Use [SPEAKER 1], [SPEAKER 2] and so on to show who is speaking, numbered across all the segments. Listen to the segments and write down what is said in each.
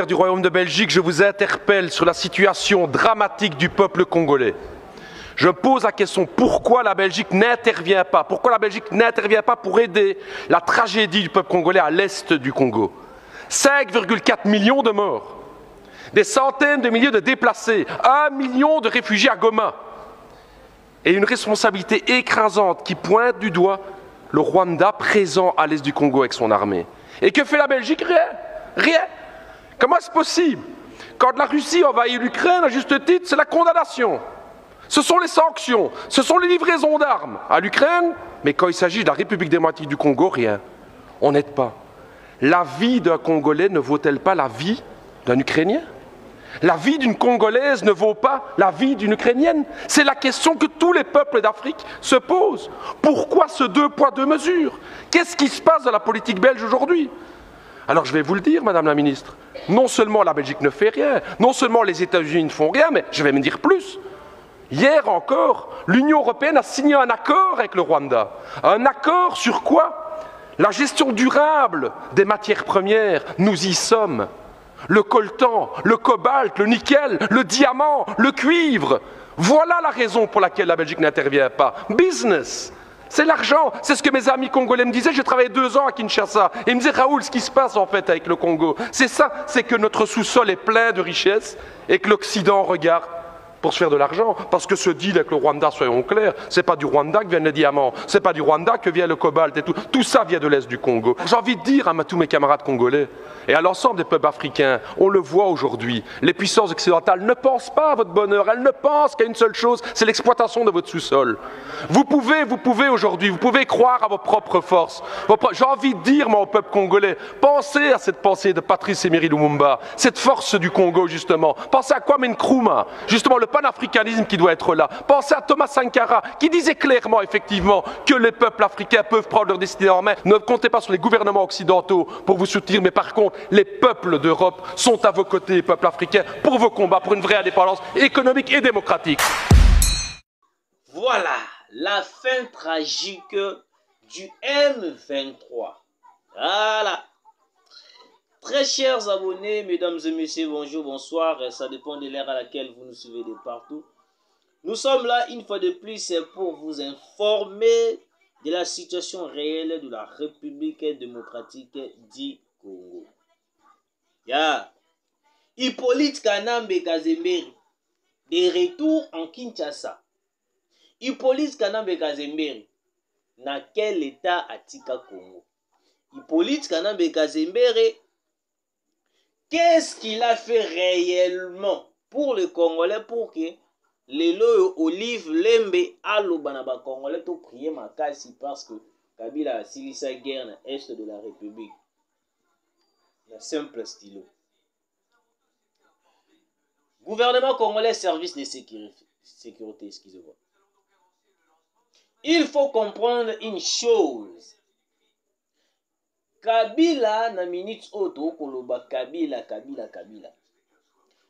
[SPEAKER 1] Du Royaume de Belgique, je vous interpelle sur la situation dramatique du peuple congolais. Je pose la question, pourquoi la Belgique n'intervient pas? Pourquoi la Belgique n'intervient pas pour aider la tragédie du peuple congolais à l'est du Congo? 5,4 millions de morts, des centaines de milliers de déplacés, 1 million de réfugiés à Goma, et une responsabilité écrasante qui pointe du doigt le Rwanda présent à l'est du Congo avec son armée. Et que fait la Belgique? Rien. Rien. Comment est-ce possible? Quand la Russie envahit l'Ukraine, à juste titre, c'est la condamnation. Ce sont les sanctions, ce sont les livraisons d'armes à l'Ukraine, mais quand il s'agit de la République démocratique du Congo, rien. On n'aide pas. La vie d'un Congolais ne vaut-elle pas la vie d'un Ukrainien? La vie d'une Congolaise ne vaut pas la vie d'une Ukrainienne? C'est la question que tous les peuples d'Afrique se posent. Pourquoi ce 2 poids 2 mesures? Qu'est-ce qui se passe dans la politique belge aujourd'hui? Alors je vais vous le dire, Madame la Ministre, non seulement la Belgique ne fait rien, non seulement les États-Unis ne font rien, mais je vais me dire plus. Hier encore, l'Union européenne a signé un accord avec le Rwanda. Un accord sur quoi? La gestion durable des matières premières, nous y sommes. Le coltan, le cobalt, le nickel, le diamant, le cuivre. Voilà la raison pour laquelle la Belgique n'intervient pas. Business. C'est l'argent, c'est ce que mes amis congolais me disaient. J'ai travaillé 2 ans à Kinshasa et ils me disaient, Raoul, ce qui se passe en fait avec le Congo, c'est ça, c'est que notre sous-sol est plein de richesses et que l'Occident regarde pour se faire de l'argent. Parce que ce deal avec le Rwanda, soyons clairs, c'est pas du Rwanda que viennent les diamants, c'est pas du Rwanda que vient le cobalt et tout. Tout ça vient de l'Est du Congo. J'ai envie de dire à tous mes camarades congolais et à l'ensemble des peuples africains, on le voit aujourd'hui, les puissances occidentales ne pensent pas à votre bonheur, elles ne pensent qu'à une seule chose, c'est l'exploitation de votre sous-sol. Vous pouvez aujourd'hui, vous pouvez croire à vos propres forces. J'ai envie de dire, moi, au peuple congolais, pensez à cette pensée de Patrice Emery Lumumba, cette force du Congo, justement. Pensez à Kwame Nkrumah, justement, le panafricanisme qui doit être là. Pensez à Thomas Sankara, qui disait clairement, effectivement, que les peuples africains peuvent prendre leur destinée en main. Ne comptez pas sur les gouvernements occidentaux pour vous soutenir, mais par contre, les peuples d'Europe sont à vos côtés, les peuples africains, pour vos combats pour une vraie indépendance économique et démocratique.
[SPEAKER 2] Voilà la fin tragique du M23. Voilà. Très chers abonnés, mesdames et messieurs, bonjour, bonsoir. Ça dépend de l'ère à laquelle vous nous suivez de partout. Nous sommes là une fois de plus pour vous informer de la situation réelle de la République démocratique du Congo. Hippolyte Kanambe Kazemberi, de retour en Kinshasa. Hippolyte Kanambe Kazemberi, dans quel état atika Congo? Hippolyte Kanambe Kazemberi, qu'est-ce qu'il a fait réellement pour le Congolais pour que les lois Olive Lembe alobanaba Congolais to prier makasi parce que Kabila a silisa guerre dans l'est de la République. Un simple stylo. Gouvernement congolais, service de sécurité, excusez-moi. Il faut comprendre une chose. Kabila, na minute auto, koloba Kabila.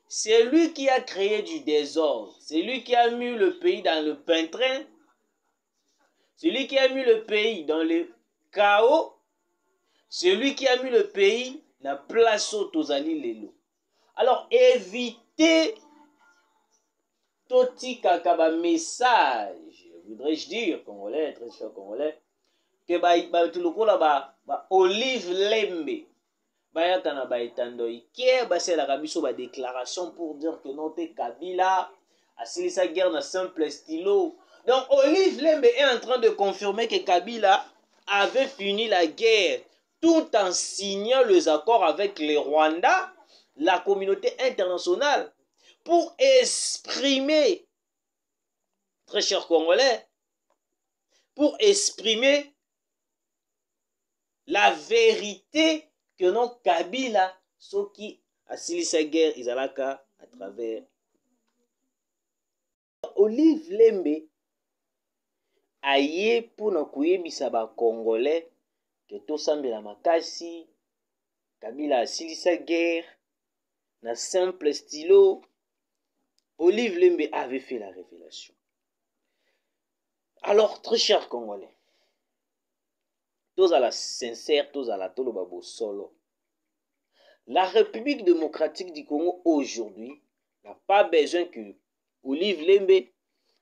[SPEAKER 2] C'est lui qui a créé du désordre. C'est lui qui a mis le pays dans le pétrin. C'est lui qui a mis le pays dans le chaos. C'est lui qui a mis le pays dans la place Tozali Lelo. Alors, évitez Toti Kakaba message, voudrais-je dire, Congolais, très cher Congolais, que tout le monde là Olive Lembe, Bayakana Baitandoi, qui est la Rabiso déclaration pour dire que notre Kabila a scellé sa guerre dans simple stylo. Donc, Olive Lembe est en train de confirmer que Kabila avait fini la guerre tout en signant les accords avec les Rwandais, la communauté internationale, pour exprimer, très chers Congolais, pour exprimer la vérité que non Kabila, ceux qui a scellé sa guerre, ils allaient à travers. Olive Lembe aye pour nous kuyebisa ba Congolais que tout sambela makasi, Kabila a scellé sa guerre, na simple stylo. Olive Lembe avait fait la révélation. Alors, très chers Congolais, tous à la sincère, tous à la tolo babo solo. La République démocratique du Congo aujourd'hui n'a pas besoin que Olive Lembe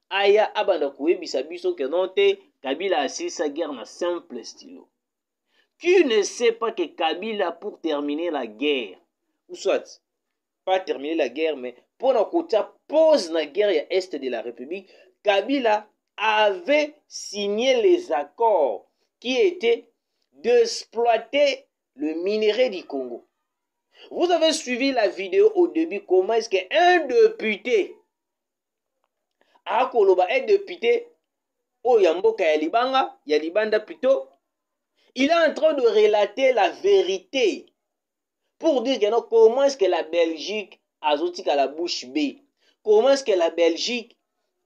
[SPEAKER 2] aya abanda koyebisa biso que non te Kabila asilisa guerre na simple stylo. Qui ne sait pas que Kabila, pour terminer la guerre, ou soit pas terminer la guerre, mais pour la côté pause la guerre à est de la République, Kabila avait signé les accords qui étaient d'exploiter le minerai du Congo. Vous avez suivi la vidéo au début, comment est-ce qu'un député, Akoloba, un député, oh Yamboka Yalibanga, Yalibanda plutôt, il est en train de relater la vérité pour dire que non, comment est-ce que la Belgique a zotika la bouche B, comment est-ce que la Belgique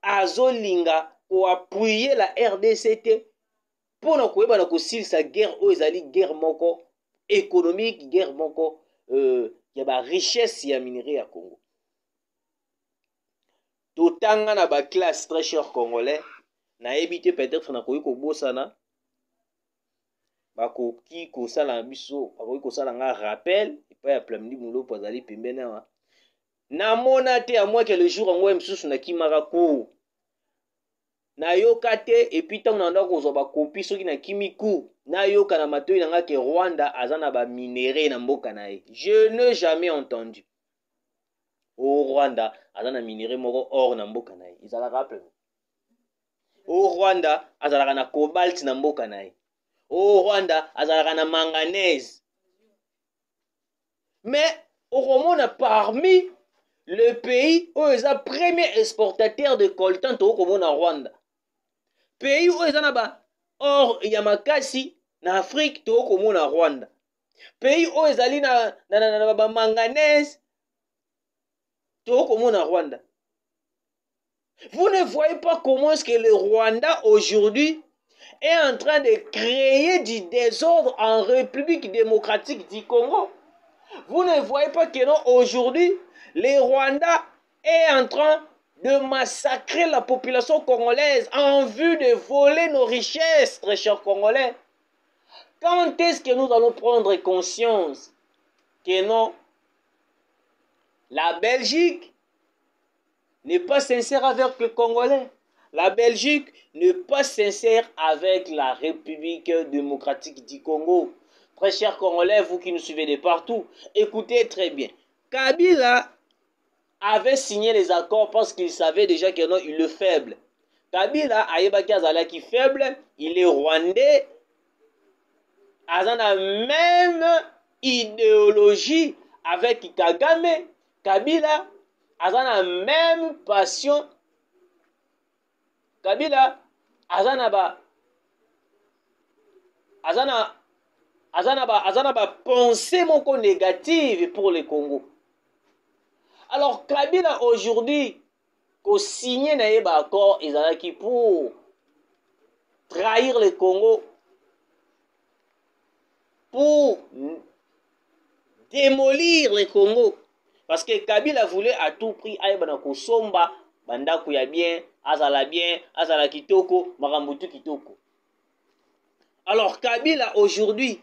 [SPEAKER 2] a zolinga pour appuyer la RDCT pour na koyeba na kosilisa guerre oyo ezali guerre moko économique, guerre moko ya ba richesse ya minerai ya Congo. Totanga na ba classe très cher congolais na ebité peut-être na koyi ko bosana bakoki kosala biso bakoki kosala nga rappel epai ya Plamdi Mulopo azali pembeni awa namona te à moins que le jour yango mosusu nakimaka cour nayoka te epuis ntango na ndako kozwa bakopi soki nakimi cour nayoka na matoi na nga ke Rwanda aza na baminere na mboka na ye. Je n'ai jamais entendu o Rwanda aza na minere moko or na mboka na ye ezalaka rappel o Rwanda azalaka na cobalt na mboka na ye. Au Rwanda, azalaka na manganèse. Mais au Rwanda, parmi le pays où ils ont premier exportateur de coltan, au Rwanda. Pays où ils ont or Yamakasi, na Afrique, au Rwanda. Pays où ils ont na manganèse, au Rwanda. Vous ne voyez pas comment est-ce que le Rwanda aujourd'hui est en train de créer du désordre en République démocratique du Congo. Vous ne voyez pas que non, aujourd'hui, le Rwanda est en train de massacrer la population congolaise en vue de voler nos richesses, très chers Congolais. Quand est-ce que nous allons prendre conscience que non, la Belgique n'est pas sincère avec le Congolais? La Belgique n'est pas sincère avec la République démocratique du Congo. Très chers Congolais, vous qui nous suivez de partout, écoutez très bien. Kabila avait signé les accords parce qu'il savait déjà que non, il est faible. Kabila ayebaki azalaki faible, il est rwandais, azana même idéologie avec Kagame. Kabila azana même passion. Kabila azana ba pensée moko négative pour le Congo. Alors Kabila aujourd'hui ko signé na yeba accord ezalaki pour trahir le Congo, pour démolir le Congo, parce que Kabila voulait à tout prix ayeba na kosomba bandako ya bien, azala kitoko, marambutu kitoko. Alors Kabila aujourd'hui,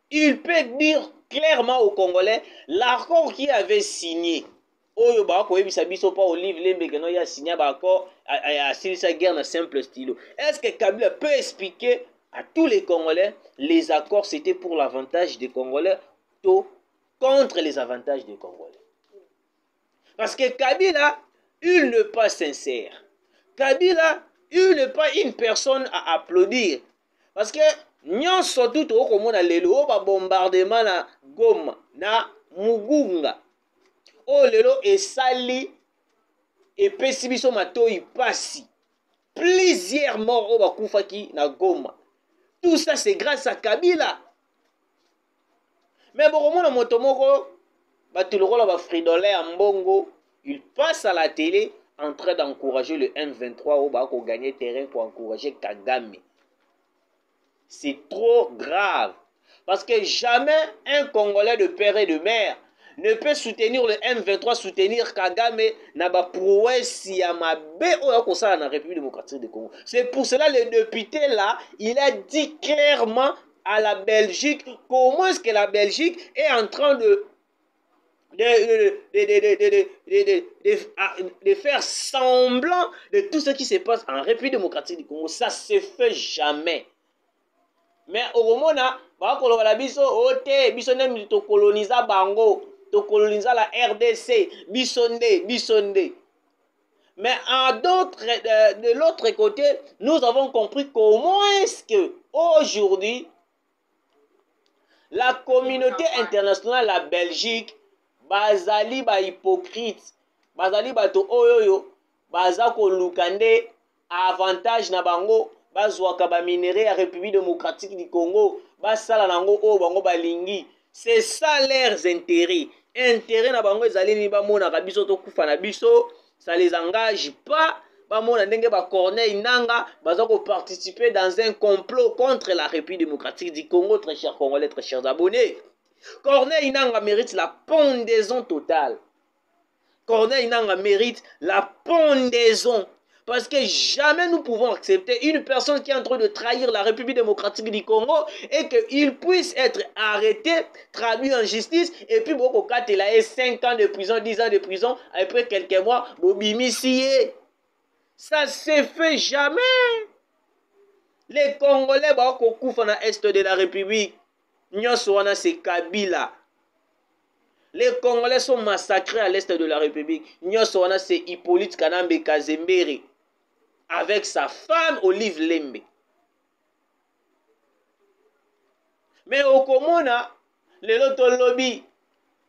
[SPEAKER 2] il peut dire clairement aux Congolais l'accord qu'il avait signé. Oyo ba ko yebisa biso pa Olive Lembe que non ya signé ba accord a signé sa guerre na simple stylo. Est-ce que Kabila peut expliquer à tous les Congolais les accords c'était pour l'avantage des Congolais ou contre les avantages des Congolais? Parce que Kabila, il n'est pas sincère. Kabila, il n'est pas une personne à applaudir. Parce que nous sommes tous au lelo ba bombardement na Goma, na Mugunga. Oh lelo et sali et pesibiso matoi pasi. Plusieurs morts au bakufaki na Goma. Tout ça c'est grâce à Kabila. Mais bon, na motomoko batuloko ba fridolé en Mbongo, il passe à la télé en train d'encourager le M23 au bas pour gagner terrain pour encourager Kagame. C'est trop grave. Parce que jamais un Congolais de père et de mère ne peut soutenir le M23, soutenir Kagame, n'a pas prouesse ya mabe ou ça la République démocratique du Congo. C'est pour cela le député là, il a dit clairement à la Belgique comment est-ce que la Belgique est en train de de faire semblant de tout ce qui se passe en République démocratique du Congo. Ça se fait jamais. Mais au moment là, biso to colonisa bango, to colonisa la RDC, bisonde. Mais de l'autre côté, nous avons compris comment est-ce que aujourd'hui la communauté internationale, la Belgique, bazali ba hypocrite, bazali bato oyoyo, baza ko lukande avantage na bango, bazwaka ba minéraux ya République démocratique du Congo, basala nango o bango balingi. C'est ça leurs intérêts. Intérêt na bango ezali ni ba mona ka biso to kufa na biso, ça les engage pas. Bamona ndenge ba Corneille Nanga baza ko participer dans un complot contre la République démocratique du Congo, très chers Congolais, très chers abonnés. Corneille Nanga mérite la pendaison totale. Corneille Nanga mérite la pendaison. Parce que jamais nous pouvons accepter une personne qui est en train de trahir la République démocratique du Congo et qu'il puisse être arrêté, traduit en justice, et puis Boko Kat, il a eu 5 ans de prison, 10 ans de prison, après quelques mois, Bobimisié. Ça se fait jamais. Les Congolais, Boko Koufa na Est de la République, Nyoswana c'est Kabila. Les Congolais sont massacrés à l'Est de la République. Nyoswana c'est Hippolyte Kanambe Kazembere avec sa femme Olive Lembe. Mais au Komona, les loto lobby,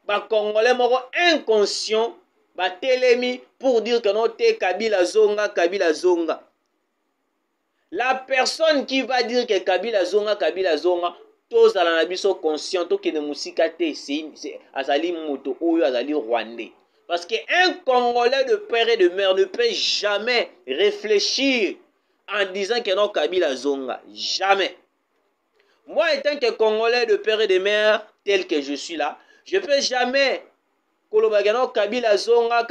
[SPEAKER 2] ba Congolais moko inconscient, ba telemi pour dire que non te Kabila Zonga, Kabila Zonga. La personne qui va dire que Kabila Zonga, tous à la biso conscient, to kene musika te, c'est azali moto oyo azali rwandais. Parce qu'un Congolais de père et de mère ne peut jamais réfléchir en disant que non Kabila Zonga. Jamais. Moi, étant que Congolais de père et de mère, tel que je suis là, je ne peux jamais kolobagano Kabila Zonga.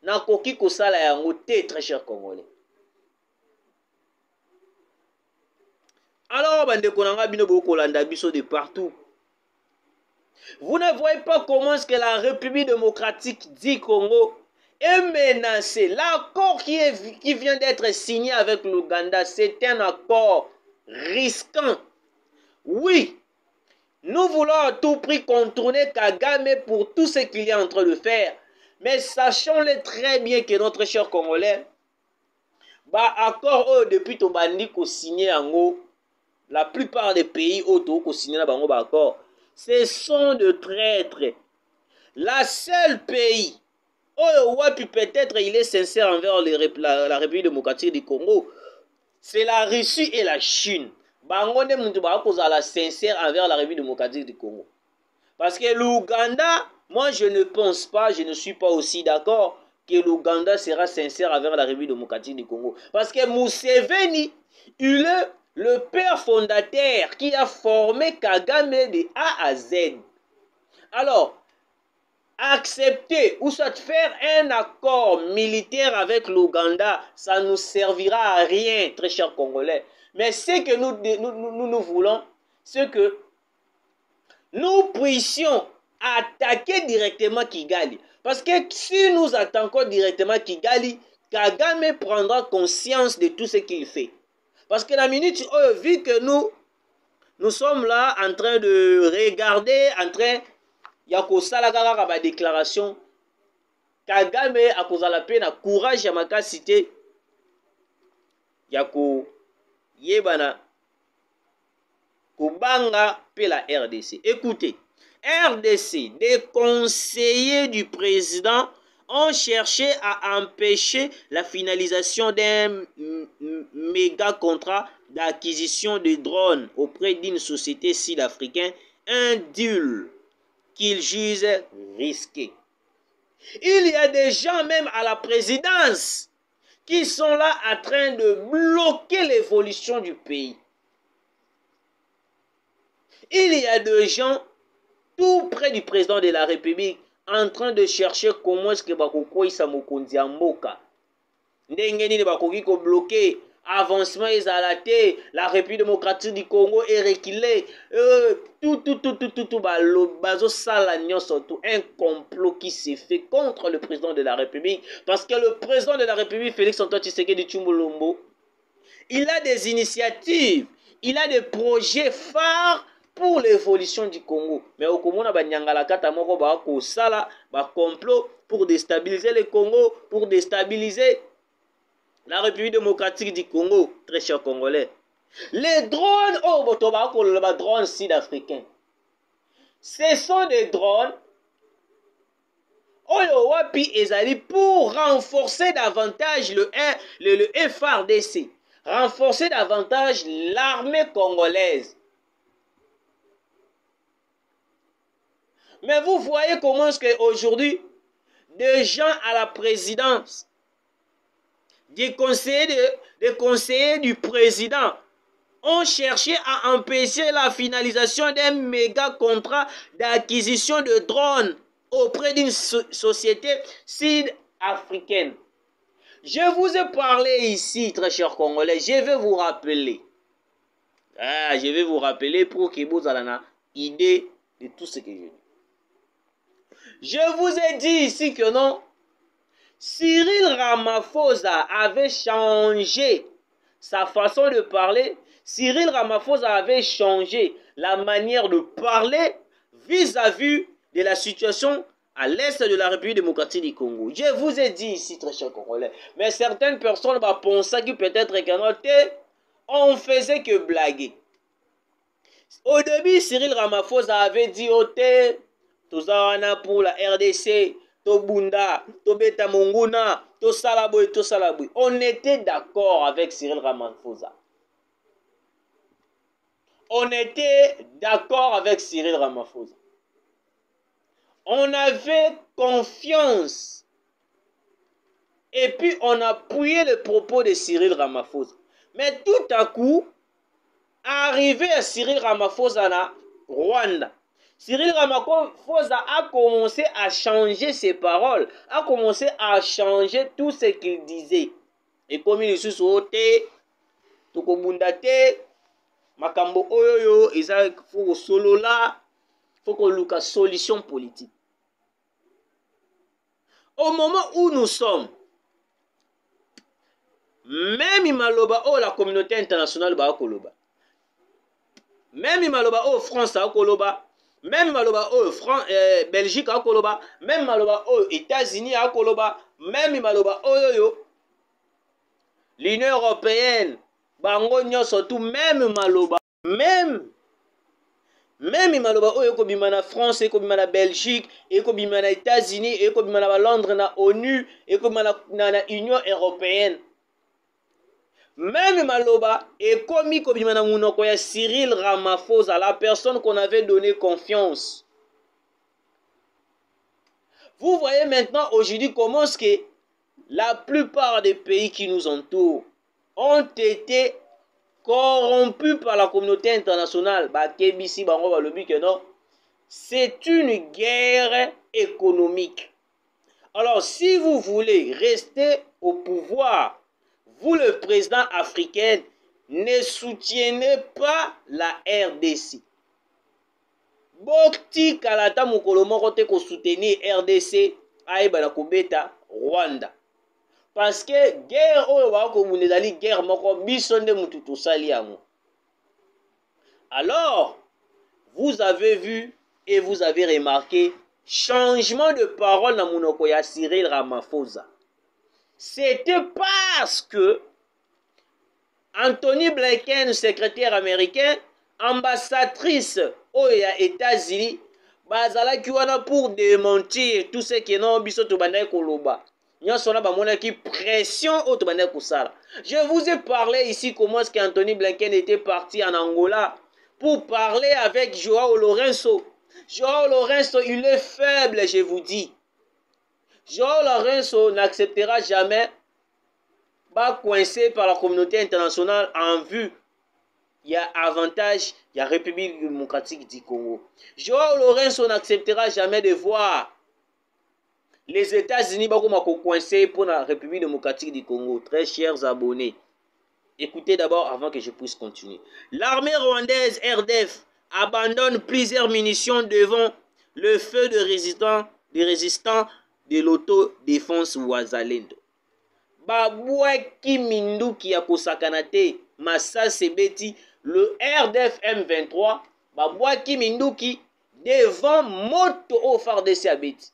[SPEAKER 2] Nakoki kosala yango te, très cher Congolais. Alors, bandeko nanga bino bokolanda biso de partout. Vous ne voyez pas comment est-ce que la République démocratique du Congo est menacée. L'accord qui vient d'être signé avec l'Ouganda, c'est un accord risquant. Oui, nous voulons à tout prix contourner Kagame pour tout ce qu'il est en train de faire. Mais sachons-le très bien que notre cher Congolais, accord depuis Tobandi ko signé en haut, la plupart des pays autour ko signé bango accord, ce sont de traîtres. La seule pays, puis peut-être il est sincère envers la République démocratique du Congo, c'est la Russie et la Chine. Bango ne mutu ba ko la sincère envers la République démocratique du Congo. Parce que l'Ouganda, moi je ne pense pas, je ne suis pas aussi d'accord que l'Ouganda sera sincère envers la République démocratique du Congo. Parce que Museveni, il est le père fondateur qui a formé Kagame de A à Z. Alors, accepter ou soit faire un accord militaire avec l'Ouganda, ça ne nous servira à rien, très chers Congolais. Mais ce que nous voulons, c'est que nous puissions attaquer directement Kigali. Parce que si nous attaquons directement Kigali, Kagame prendra conscience de tout ce qu'il fait. Parce que la minute, vu que nous sommes là en train de regarder, en train de déclaration, Kagame a causé la peine, a courage à ma cité, Yako Yebana, Kubanga pe la RDC. Écoutez, RDC, des conseillers du président ont cherché à empêcher la finalisation d'un méga contrat d'acquisition de drones auprès d'une société sud-africaine, un deal qu'ils jugent risqué. Il y a des gens même à la présidence qui sont là en train de bloquer l'évolution du pays. Il y a des gens tout près du président de la République en train de chercher comment est-ce que Bakoko Isamokonzi Mboka. Ndenge nini bakoki ko bloquer avancement ezalate, la République démocratique du Congo est reculée, tout, bazo sala surtout un complot qui s'est fait contre le président de la République, parce que le président de la République, Félix Antoine Tshisekedi Tshilombo, il a des initiatives, il a des projets phares pour l'évolution du Congo. Mais au Congo, on a un complot pour déstabiliser le Congo, pour déstabiliser la République démocratique du Congo, très chers Congolais. Les drones, les drones sud-africains, ce sont des drones pour renforcer davantage le FARDC, renforcer davantage l'armée congolaise. Mais vous voyez comment est-ce qu'aujourd'hui, des gens à la présidence, des conseillers du président ont cherché à empêcher la finalisation d'un méga contrat d'acquisition de drones auprès d'une société sud-africaine. Je vous ai parlé ici, très chers Congolais, je vais vous rappeler. Je vais vous rappeler pour que vous ayez une idée de tout ce que je dis. Je vous ai dit ici que non, Cyril Ramaphosa avait changé sa façon de parler. Cyril Ramaphosa avait changé la manière de parler vis-à-vis de la situation à l'est de la République démocratique du Congo. Je vous ai dit ici, très chers Congolais, mais certaines personnes vont penser que peut-être on faisait que blaguer. Au début, Cyril Ramaphosa avait dit tout ça pour la RDC, to Bunda, to Beta Monguna, to Salaboy, to Salaboy. On était d'accord avec Cyril Ramaphosa. On était d'accord avec Cyril Ramaphosa. On avait confiance. Et puis on appuyait le propos de Cyril Ramaphosa. Mais tout à coup, arrivé à Cyril Ramaphosa na Rwanda, Cyril Ramaphosa a commencé à changer ses paroles, a commencé à changer tout ce qu'il disait. Et comme il est sur te, Tokobundate, Makambo Oyoyo, il faut solo là, il faut qu'on loue à solution politique. Au moment où nous sommes, même Imaloba, la communauté internationale, même Imaloba, France, même Maloba Belgique à Koloba, même Maloba États-Unis à Koloba, même Maloba l'Union européenne, Bango surtout même Maloba, même Maloba ekobimana France, ekobimana Belgique, ekobimana États-Unis, ekobimana Londres na ONU, ekobimana na Union européenne. Même Maloba et komi kobimana munoko ya Cyril Ramaphosa, la personne qu'on avait donné confiance. Vous voyez maintenant aujourd'hui comment est-ce que la plupart des pays qui nous entourent ont été corrompus par la communauté internationale. C'est une guerre économique. Alors si vous voulez rester au pouvoir, vous, le président africain, ne soutiennez pas la RDC. Bokti kalata mukolo moko te ko soutenir RDC aïba na kobeta Rwanda. Parce que guerre oyo ba ko munezali guerre moko bisonde mutu to sali yango. Alors, vous avez vu et vous avez remarqué changement de parole na munoko ya Cyril Ramaphosa. C'était parce que Anthony Blinken, secrétaire américain, ambassadrice aux États-Unis, bazala kiwana pour démentir tout ce qui est non biso to bandai koloba. Nyasona ba mona ki pression au to bandai kusala. Je vous ai parlé ici comment est-ce qu'Anthony Blinken était parti en Angola pour parler avec Joao Lourenço. Joao Lourenço, il est faible, je vous dis. Joao Lourenço n'acceptera jamais pas coincé par la communauté internationale en vue. Il y a avantage, il y a République démocratique du Congo. Joao Lourenço n'acceptera jamais de voir les États-Unis coincés pour la République démocratique du Congo. Très chers abonnés, Écoutez d'abord avant que je puisse continuer. L'armée rwandaise RDF abandonne plusieurs munitions devant le feu de résistants de l'autodéfense Wazalendo. Babwaki minduki ya kosakana te masase beti le RDF M23 babwaki minduki devant moto au FARDC abeti.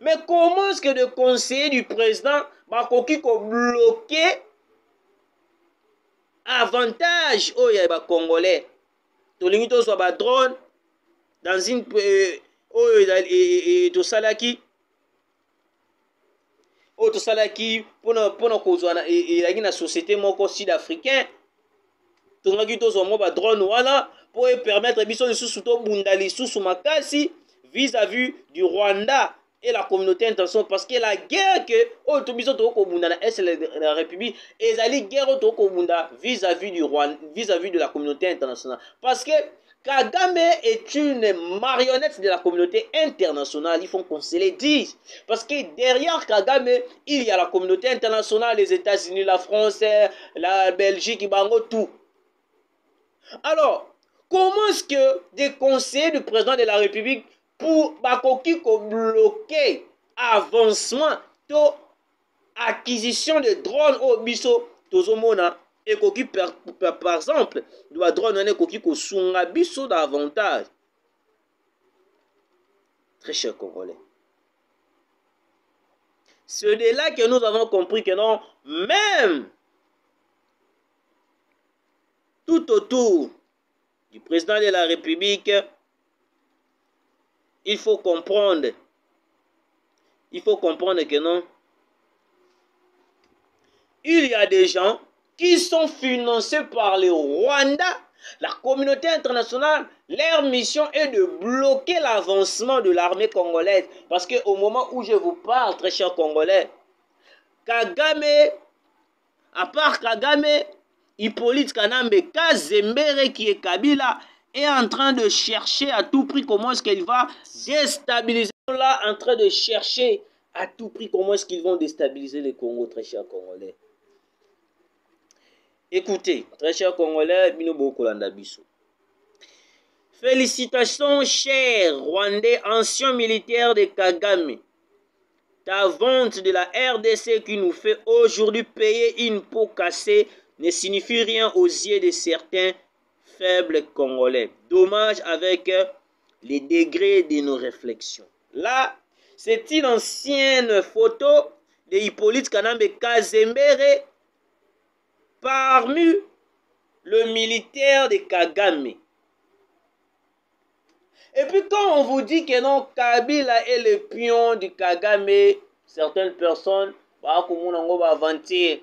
[SPEAKER 2] Mais comment est-ce que le conseiller du président bakoki ko bloquer avantage oya ba congolais tolingi to so ba drone dans une tosalaki pona kozwa na elaki na société moko sud-africain tongaki tozwa mo ba drone wana po permettre biso lisusu to bunda lisusu makasi vis-à-vis du Rwanda et la communauté internationale parce que la guerre que oyo biso tokobunda na est de la République ezali guerre tokobunda vis-à-vis du Rwanda vis-à-vis de la communauté internationale parce que Kagame est une marionnette de la communauté internationale, il faut qu'on se le dise. Parce que derrière Kagame, il y a la communauté internationale, les États-Unis, la France, la Belgique, Bango, tout. Alors, comment est-ce que des conseillers du président de la République pour Bakoki bloquer avancement, acquisition de drones au biso, tozomona, et koki par exemple doit drone koki ko sunga biso davantage. Très cher Congolais, c'est de là que nous avons compris que non, même tout autour du président de la République, il faut comprendre que non, il y a des gens qui sont financés par le Rwanda, la communauté internationale. Leur mission est de bloquer l'avancement de l'armée congolaise. Parce qu'au moment où je vous parle, très chers Congolais, Kagame, à part Kagame, Hippolyte Kanambe Kazembere qui est Kabila, est en train de chercher à tout prix comment est-ce qu'il va déstabiliser. Là, en train de chercher à tout prix comment est-ce qu'ils vont déstabiliser le Congo, très chers Congolais. Écoutez, très chers Congolais, Binobo Kolanda Biso. Félicitations, chers Rwandais, anciens militaires de Kagame. Ta vente de la RDC qui nous fait aujourd'hui payer une peau cassée ne signifie rien aux yeux de certains faibles Congolais. Dommage avec les degrés de nos réflexions. Là, c'est une ancienne photo de Hippolyte Kanambe Kazembere parmi le militaire de Kagame. Et puis quand on vous dit que non, Kabila est le pion du Kagame, certaines personnes vont vanter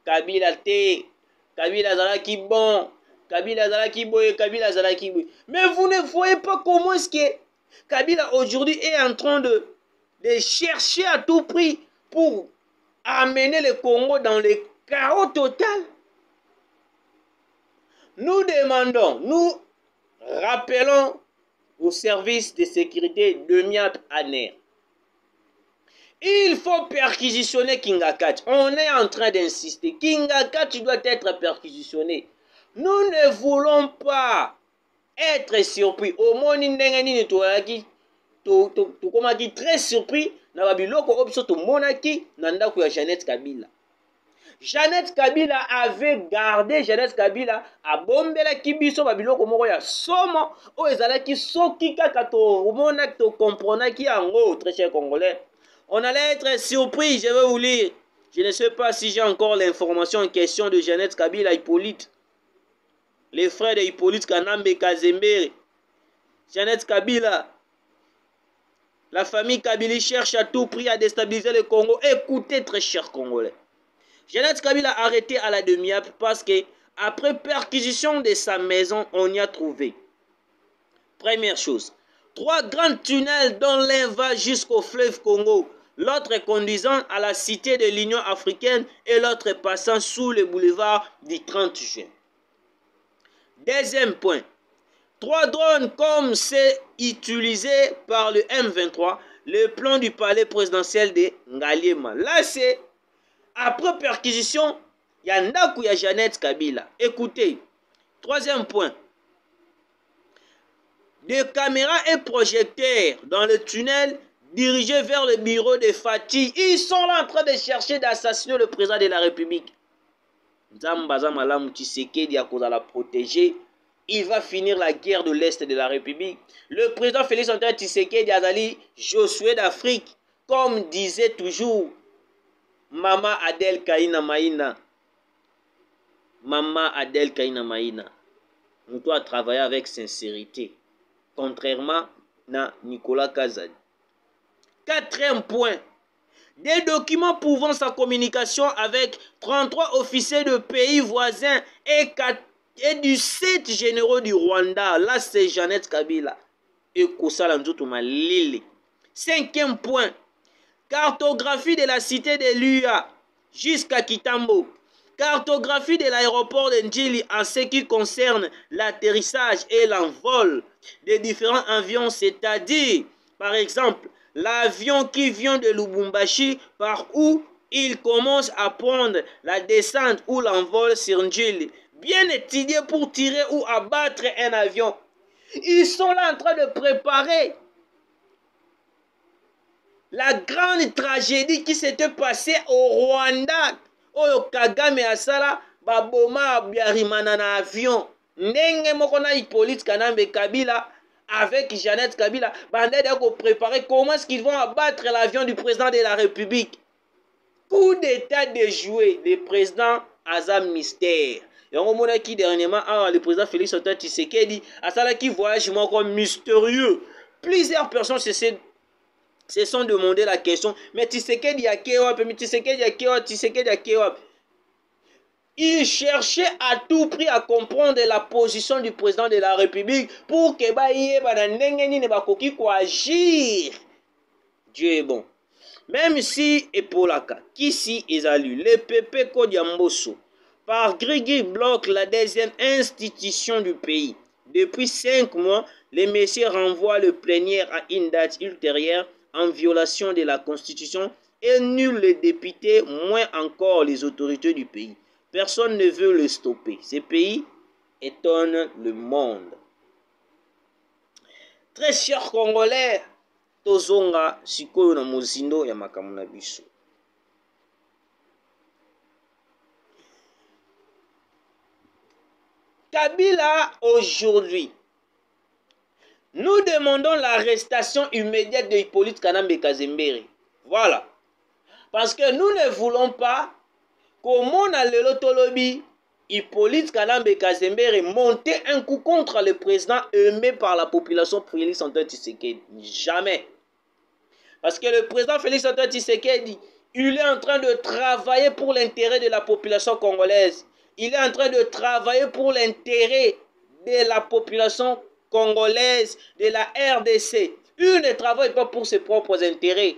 [SPEAKER 2] Kabila te, Kabila zalaki bon, Kabila zalaki boye, Kabila zalaki boye. Mais vous ne voyez pas comment est-ce que Kabila aujourd'hui est en train de chercher à tout prix pour amener le Congo dans le chaos total. Nous demandons, nous rappelons au service de sécurité de Miap Aner. Il faut perquisitionner Kingakat. On est en train d'insister. Kingakat doit être perquisitionné. Nous ne voulons pas être surpris. Au moins, nous sommes très surpris. Nous avons Jeannette Kabila. Jeannette Kabila avait gardé Jeannette Kabila à bombela kibiso babiloko moko ya somo o ezalaki soki kaka to mona to comprendre ki ango très cher Congolais. On allait être surpris, je vais vous lire. Je ne sais pas si j'ai encore l'information en question de Jeannette Kabila Hippolyte. Les frères de Hippolyte Kanambe Kazembere. Jeannette Kabila. La famille Kabila cherche à tout prix à déstabiliser le Congo. Écoutez très cher Congolais. Jeannette Kabila a arrêté à la demi-heure parce que après perquisition de sa maison, on y a trouvé. Première chose, 3 grands tunnels dont l'un va jusqu'au fleuve Congo, l'autre conduisant à la cité de l'Union africaine et l'autre passant sous le boulevard du 30 juin. Deuxième point, 3 drones comme c'est utilisé par le M23, le plan du palais présidentiel de Ngaliema. Là, c'est après perquisition, ya ndaku ya Jeannette Kabila. Écoutez, troisième point. Des caméras et projecteurs dans le tunnel dirigés vers le bureau de Fati. Ils sont là en train de chercher d'assassiner le président de la République. Nzambaza Malamu Tshisekedi a la protéger. Il va finir la guerre de l'Est de la République. Le président Félix Antoine Tshisekedi Azali, Josué d'Afrique, comme disait toujours Mama Adel Kaina Maïna. Mama Adel Kaina Maïna. On doit travailler avec sincérité. Contrairement à Nicolas Kazadi. Quatrième point. Des documents prouvant sa communication avec 33 officiers de pays voisins et 17 généraux du Rwanda. Là, c'est Jeannette Kabila. Et Kosala Nzotuma Lili. Cinquième point. Cartographie de la cité de Luya jusqu'à Kitambo. Cartographie de l'aéroport de Ndjili en ce qui concerne l'atterrissage et l'envol des différents avions, c'est-à-dire, par exemple, l'avion qui vient de Lubumbashi, par où il commence à prendre la descente ou l'envol sur Ndjili. Bien étudié pour tirer ou abattre un avion. Ils sont là en train de préparer la grande tragédie qui s'était passée au Rwanda. Oyo Kagame asala baboma biarimana na avion. Ndenge moko na Hippolyte Kanambe Kabila avec Jeannette Kabila bandé de préparer comment est-ce qu'ils vont abattre l'avion du président de la République. Coup d'état déjoué, le président Azam Mystère. Et on a qui dernièrement le président Félix Antoine Tshisekedi asala qui voyage moko mystérieux. Plusieurs personnes se sont demandé la question, mais Tshisekedi ya Kewap, il cherchait à tout prix à comprendre la position du président de la République pour que agir. Dieu est bon. Même si Epolaka, qui si ésalu, le PP Kodiamboso, par Grigui bloque la deuxième institution du pays. Depuis 5 mois, les messieurs renvoient le plénière à une date ultérieure en violation de la Constitution et nul les députés, moins encore les autorités du pays. Personne ne veut le stopper. Ce pays étonne le monde. Très chers Congolais, tozonga sikoyo na mozindo ya makambo na biso. Kabila aujourd'hui. Nous demandons l'arrestation immédiate de Hippolyte Kanambe Kazembere. Voilà. Parce que nous ne voulons pas comment Lelo Tolobi, Hippolyte Kanambe Kazembere monter un coup contre le président aimé par la population Félix Antoine Tshisekedi. Jamais. Parce que le président Félix Antoine Tshisekedi, il est en train de travailler pour l'intérêt de la population congolaise. Il est en train de travailler pour l'intérêt de la population congolaise, de la RDC. Il ne travaille pas pour ses propres intérêts.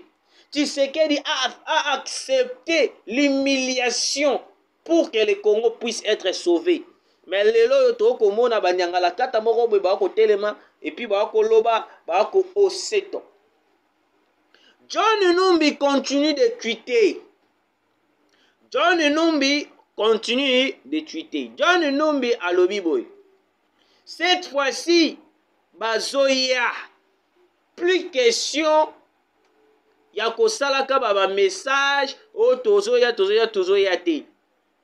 [SPEAKER 2] Tshisekedi a accepté l'humiliation pour que le Congo puisse être sauvé. Mais lelo to komona banyanga la kata moko be ba ko telema et puis ba ko loba ba ko oseto. John Numbi continue de tweeter. John Numbi continue de tweeter. John Numbi à lobby boy. Cette fois-ci, bazoya, plus question, ya kosalaka ba message, o tozoya te.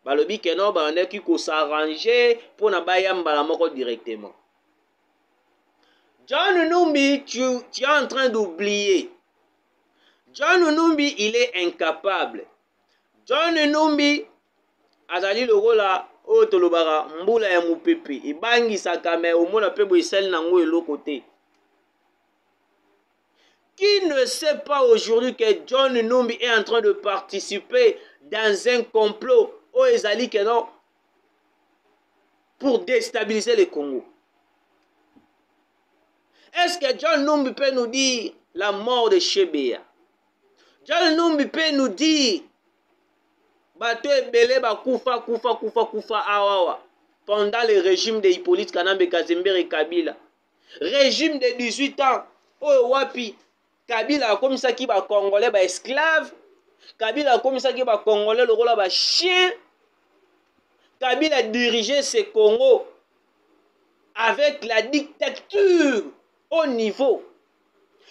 [SPEAKER 2] Balobi que non, on est qui s'arranger pour na bayamba la moko directement. John Numbi, tu es en train d'oublier. John Numbi, il est incapable. John Numbi, azali lokola o tolobara mbula ya mupepe ebangisaka me omona pe boisel nango eloko te. Qui ne sait pas aujourd'hui que John Numbi est en train de participer dans un complot au ezali que non pour déstabiliser le Congo? Est-ce que John Numbi peut nous dire la mort de Chebea? John Numbi peut nous dire bato ebele ba kufa awawa pendant le régime de Hippolyte Kanambe Kazembere Kabila. Régime de 18 ans. Oyo wapi Kabila akomisaki ba Congolais ba esclave. Kabila akomisaki ba Congolais lokola ba chien. Kabila dirigeait ce Congo avec la dictature au niveau.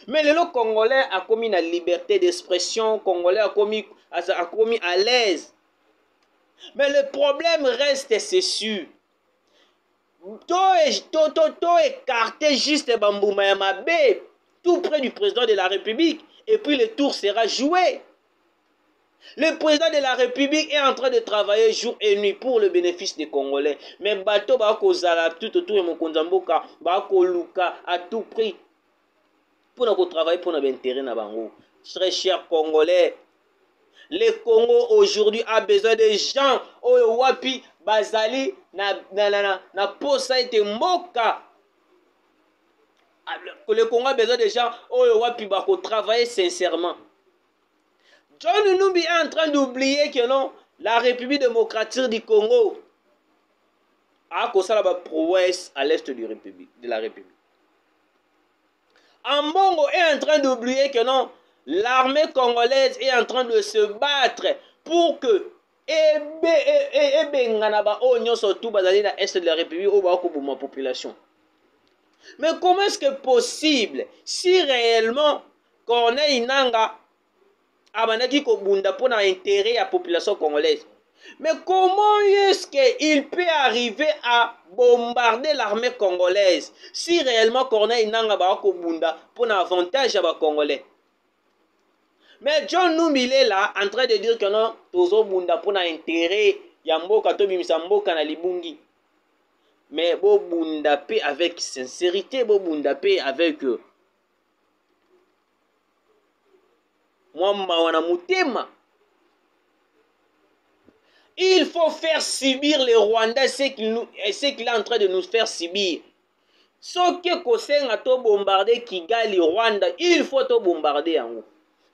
[SPEAKER 2] Mais le Congolais a commis la liberté d'expression, Congolais a commis à l'aise. Mais le problème reste, c'est sûr. To écarté juste Bambouma Yamabe, tout près du président de la République, et puis le tour sera joué. Le président de la République est en train de travailler jour et nuit pour le bénéfice des Congolais. Mais bateau bako zala tout autour de Mokonzamboka, bako luka à tout prix pour nous travailler pour notre intérêt na bango. Très chers Congolais, le Congo aujourd'hui a besoin de gens oyo wapi bazali na posa ete moka. Le Congo a besoin de gens oyo wapi bako travailler sincèrement. John Numbi est en train d'oublier que non, la République démocratique du Congo a causé la prouesse à l'est de la République. Ambongo est en train d'oublier que non, l'armée congolaise est en train de se battre pour que surtout dans l'est de la République où la population. Mais comment est-ce que possible si réellement Corneille Nangaa abandaki kobunda pour l'intérêt de la population congolaise? Mais comment est-ce qu'il peut arriver à bombarder l'armée congolaise si réellement Corneille Nangaa ba kobunda pour l'avantage des Congolais? Mais John Numbi est là en train de dire que non, tozo bunda pour l'intérêt ya mboka to bimisa mboka na libungi. Mais bo bunda pe avec sincérité, bo bunda pe avec il faut faire subir les Rwandais ce qu'il est en train de nous faire subir. Ce que Kosenga to bombarder Kigali, Rwanda, il faut to bombarder en haut.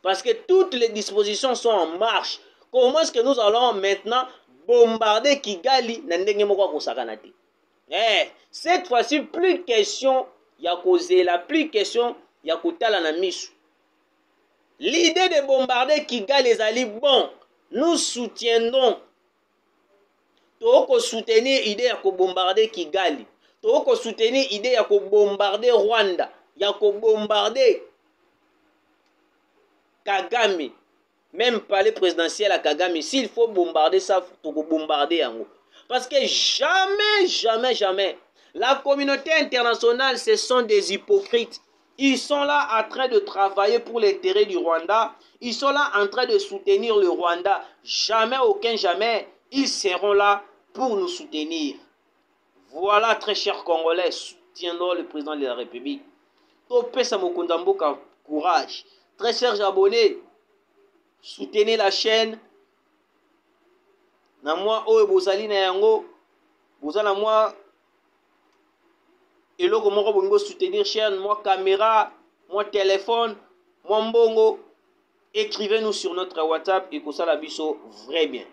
[SPEAKER 2] Parce que toutes les dispositions sont en marche. Comment est-ce que nous allons maintenant bombarder Kigali na ndenge moko kosakana te? Cette fois-ci, plus question ya kozela, plus question ya kotala na misu. L'idée de bombarder Kigali ezali bon. Nous soutiendrons. Toko soutenir l'idée ya ko bombarder Kigali. Toko soutenir l'idée ya ko bombarder Rwanda. Ya ko bombarder Kagame. Même palais présidentiel à Kagame. S'il faut bombarder ça, toko bombarder yango. Parce que jamais, la communauté internationale, ce sont des hypocrites. Ils sont là en train de travailler pour l'intérêt du Rwanda. Ils sont là en train de soutenir le Rwanda. Jamais, aucun jamais, ils seront là pour nous soutenir. Voilà, très chers Congolais, soutiendront le président de la République. Topesa Mokonzamboka, courage. Très chers abonnés, soutenez la chaîne. Na moi, oyo bozali na yango, bozala moi. Et là, comment on peut soutenir chaîne, moi caméra, moi téléphone, moi mbongo, écrivez-nous sur notre WhatsApp et que ça la biso vrai bien.